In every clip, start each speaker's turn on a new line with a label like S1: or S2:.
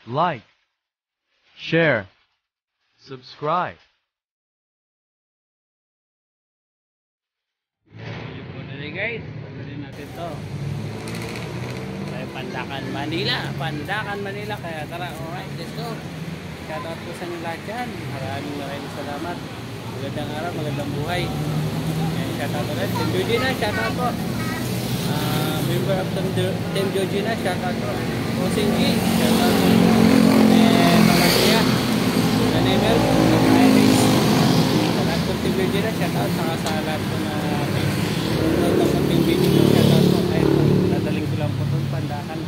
S1: like, share, subscribe.
S2: Yun po na rin guys, patuloy natin to ay Pandacan, Manila. Pandacan, Manila. Kaya tara, alright, let's go. Shoutout po sa inyo lahat dyan. Maraming salamat. Magandang araw, magandang buhay. Shoutout ulit Team Georgina, shoutout po. Member of Team Georgina, shoutout po. Posing G, shoutout po. Pamasia, Nanemel, sa lahat po Team Georgina, shoutout. Saka sa lahat po na Team Video, shoutout po. Dadaling ko lang po itong Pandacan.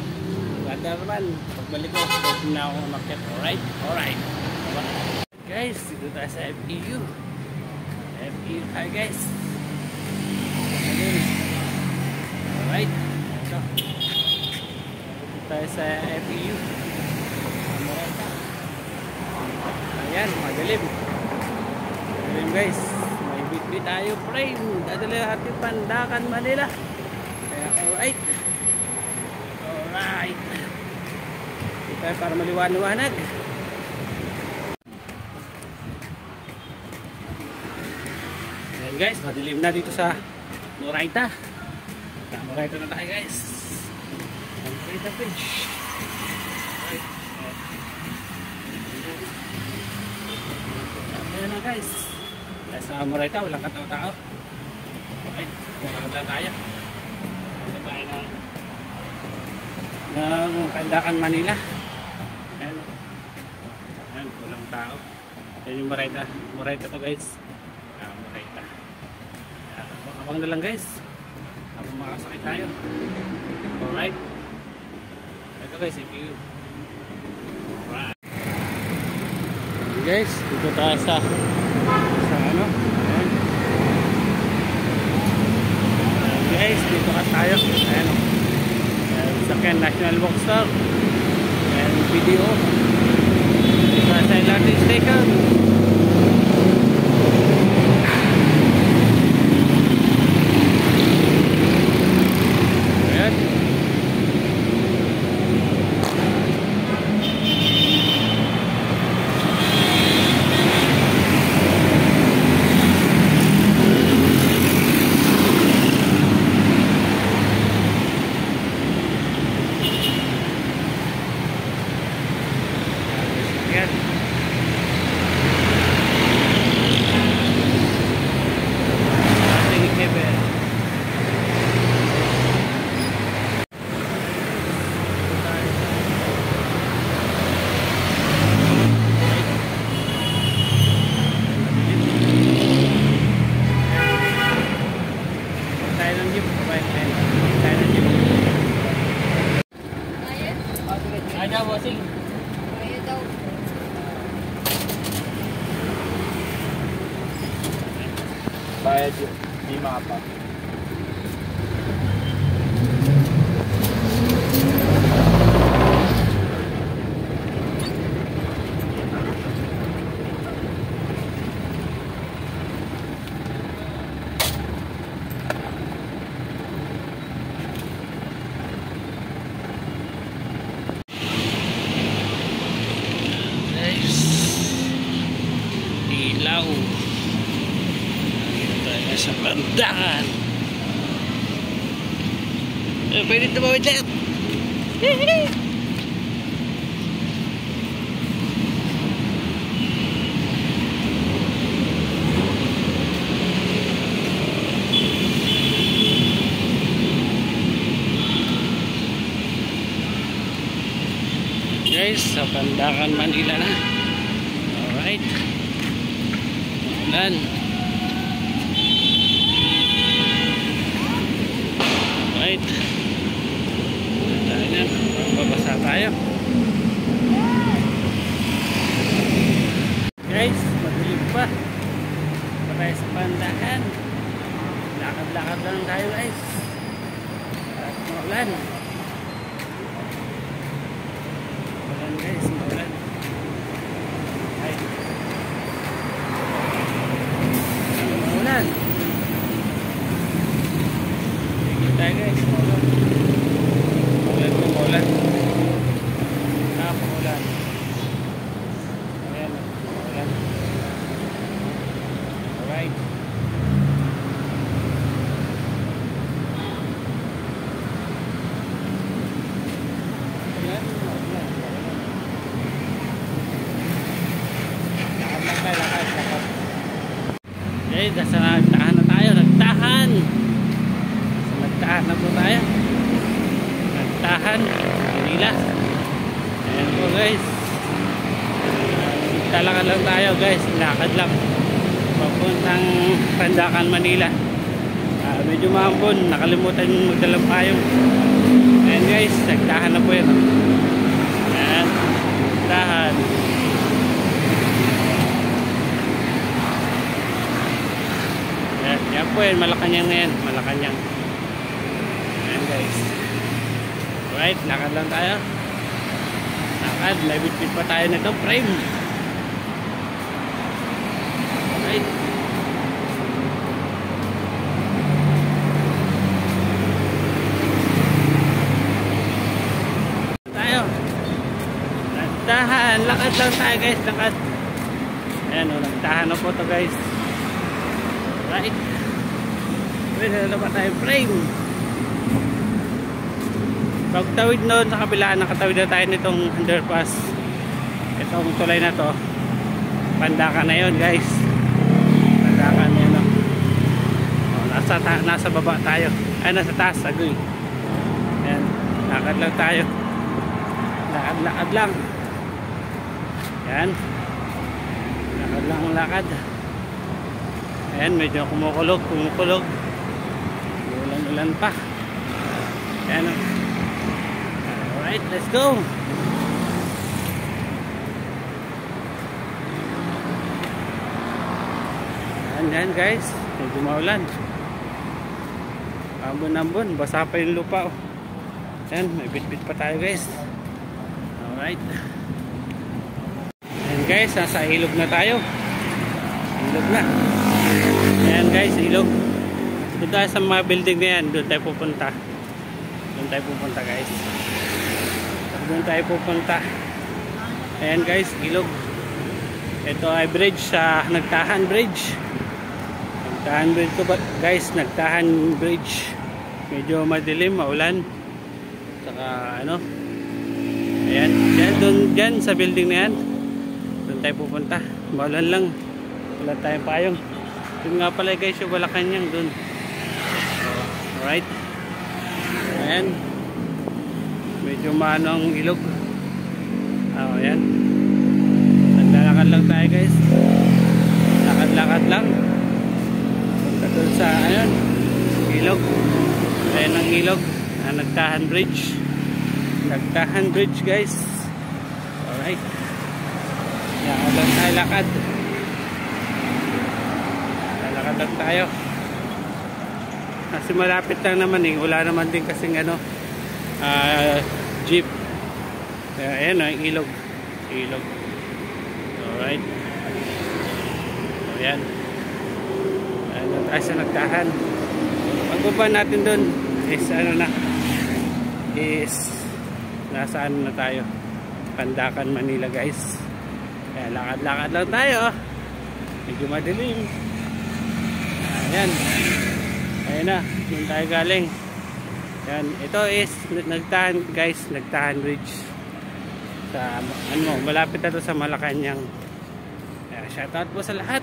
S2: Ganda naman, pagbalik ko, pwede na ako umakyat. Alright. Guys, dito tayo sa FEU. FEU tayo guys. Alright. Ito. Dito tayo sa FEU. Ayan, madilim. Madilim guys. May bitbit tayo frame. Dadali natin Pandacan, Manila. Kaya alright. Alright. Dito tayo para maliwanag. Ayan guys, madilim na dito sa Moraita. Moraita na tayo guys. Moraita Bridge. Ayan na guys. Sa Moraita, walang katao-tao. Okay, wala tayo. Wala tayo ng Pandacan, Manila. Ayan. Ayan, walang tao. Ayan yung Moraita. Moraita to guys. Moraita. Abang na lang guys. Habang makasakit tayo. Alright. Ito guys, if you alright. Guys, dito tayo sa ano. Ayan. Guys, dito ka tayo. Ayan o. Sa National Bookstore. Ayan, video. Dito sa LRT station.
S1: Bayad yun, di mapa.
S2: Ilaw sa Pandacan. Pwede tumawid lang. Guys, sa Pandacan, Manila na. Alright. Ulan. Alright. Tayo, babasa tayo. Guys, madilim pa. Patay sa Pandacan. Lakad-lakad lang tayo guys. At maulan. Maulan guys, maulan. Ay. Maulan. Sige tayo guys, maulan. Maulan. Maulan. Maulan. Alright, nasa nagtahan na tayo. Nagtahan. Nagtahan na po tayo. Nagtahan. Manila. Ayan po guys. Talakan lang tayo guys. Lakad lang. Papuntang Pandacan, Manila. Medyo mahambon. Nakalimutan magdalang payong. Ayan guys. Nagtahan na po yun. Ayan. Nagtahan. Yan po yan, Malacanang na yan, Malacanang. Ayan guys. Alright, lakad lang tayo. Lakad, may bitbit pa tayo nito, frame. Alright. Tayo. Nagtahan, lakad lang tayo guys, lakad. Ayan o, nagtahan na po to guys. Right. Pwede na ba tayo frame? Pagtawid noon sa kabila, nakatawid na tayo nitong underpass. Itong tulay na to, Pandacan na yun guys. Pandacan na yun o. Nasa baba tayo. Ay, nasa taas, agoy. Ayan, lakad lang tayo. Lakad lang. Ayan. Lakad lang ang lakad. Ayan, medyo kumukulog. Ulan pa. Ayan o. Alright, let's go. Ayan guys, medyo maulan. Ambon, basa pa yung lupa. Ayan, may bit-bit pa tayo guys. Alright. Ayan guys, nasa ilog na tayo. Ilog na. Ayan guys, ilog. Doon tayo sa mga building na yan. Doon tayo pupunta. Guys. Doon tayo pupunta. Ayan guys, ilog. Ito ay bridge sa Nagtahan Bridge. Nagtahan Bridge to guys, Nagtahan Bridge. Medyo madilim, maulan. Saka ano. Ayan, dyan sa building na yan. Doon tayo pupunta. Maulan lang. Wala tayong payong. Yun nga pala guys, yung Malacanang dun. Alright. Ayan. Medyo maano ang ilog. Ayan. Naglalakad lang tayo guys. Lakad lang. Punta dun sa ayan, ilog. Ayan ang ilog. Nagtahan Bridge. Nagtahan Bridge guys. Alright. Lakad lang tayo, lakad. Lakad lang tayo. Kasi malapit lang naman eh. Wala naman din kasing ano, jeep. Ayan o, ilog. Alright. Ayan. Ayan tayo sa Nagtahan. Pagbaba natin dun is ano na, is nasa ano na tayo, Pandacan, Manila guys. Kaya lakad lang tayo. Medyo madilim. Ayan. Ayan na, doon tayo galing. Ayan, ito is Nagtahan guys, Nagtahan Bridge. Sa ano, malapit na to sa Malacanang. Kaya shoutout po sa lahat.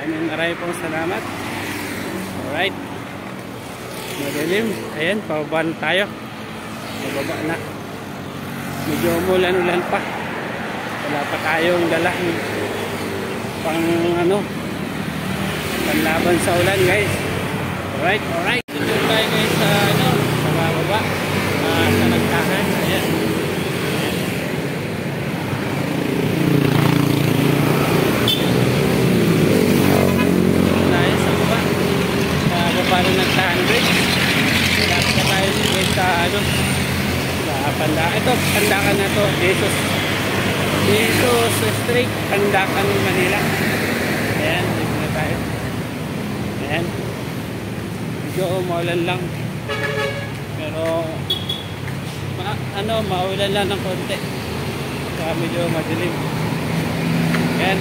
S2: Maraming pong salamat. Alright. Madilim. Ayan, pababa na tayo. Pababa na. Medyo umulan pa. Wala pa tayong dalang pang ano, panlaban sa ulan guys. Alright. Dito tayo guys sa ano, sa baba. Sa Nagtahan. Ayan. Tayo sa baba. Sa baba ng Nagtahan Bridge. Lapit na tayo guys sa ano, sa Pandacan. Ito, Pandacan na to. Jesus Street, Pandacan, Manila. Ayan, dito na tayo. Ayan. Medyo maulan lang. Pero maulan lang ng konti. Kaya medyo madilim. Ayan.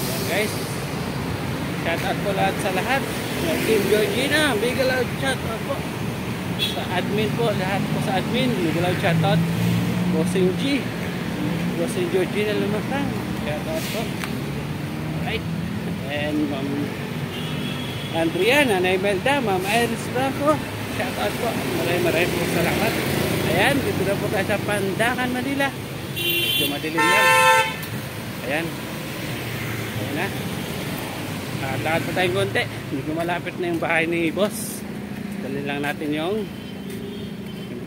S2: Ayan guys. Shout out po lahat sa lahat. Team Georgina, big loud shout out po. Sa admin po, lahat po sa admin, big loud shout out. Bossing G, Bossing Georgina Lumatang. shout out po. Alright. And Ma'am Andrea, Nanay Melda, Ma'am Iris Franco, shout out po. Maraming po salamat. Ayan, dito na po tayo sa Pandakan, Manila. Medyo madilim lang. Ayan. Ayan na. Lakad pa tayong konti. Hindi ko malapit na yung bahay ni boss. Dali lang natin yung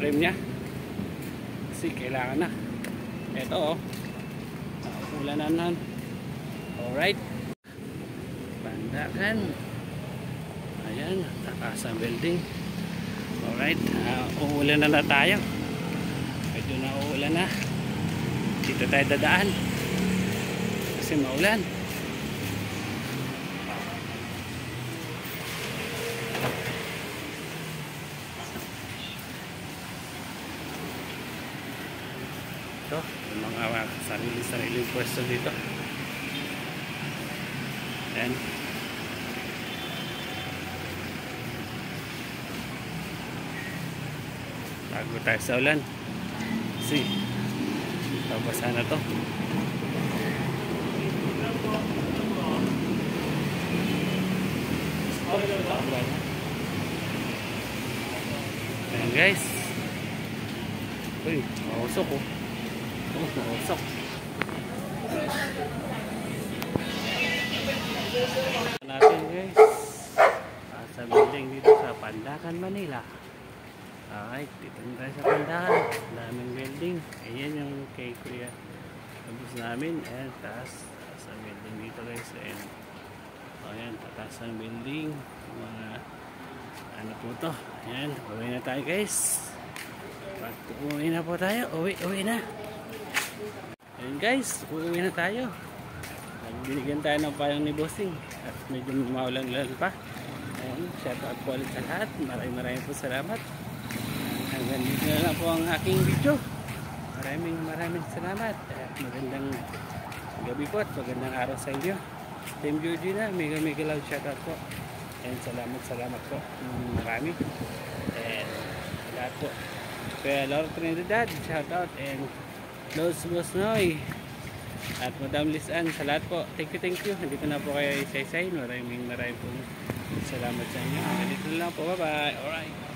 S2: frame niya. Kasi kailangan na. Ito oh. Ulanan. Alright. Pandakan. Ayan. Takas ang building. Alright. Uulan na tayo. Medyo na uulan na. Dito tayo dadaan. Kasi maulan. Ito, yung mga sarili-sariling pwesto dito. Ayan. Bago tayo sa ulan. Kasi babasa na to. Ayan guys. Uy, mausok oh. Mausok. Natin guys. Sa building dito sa Pandakan, Manila. Alright, dito na tayo sa Pandakan. Daming building. Ayan yung kay Kuya tapos namin. Ayan, taas sa building dito guys. Ayan, taas ang building. Mga ano po to. Ayan, uwi na tayo guys. At uwi na po tayo. Uwi na. Ayan guys, uwi na tayo. Binigyan tayo ng payong ni Bossing. At medyo maulan-ulan pa. Ayan, shout out po ulit sa lahat. Maraming po salamat. Hanggang dito na lang po ang aking video. Maraming salamat. At magandang gabi po at magandang araw sa inyo. Team Joji na, mega loud shout out po. And salamat po. Marami. And lahat po. Kaya Laura Trinidad, shout out. And Los Boss Noy. At Madam Lisan, sa lahat po. Thank you. Nandito na po kayo isa-isahin. Maraming po salamat sa inyo. Nandito na lang po. Bye-bye. Alright.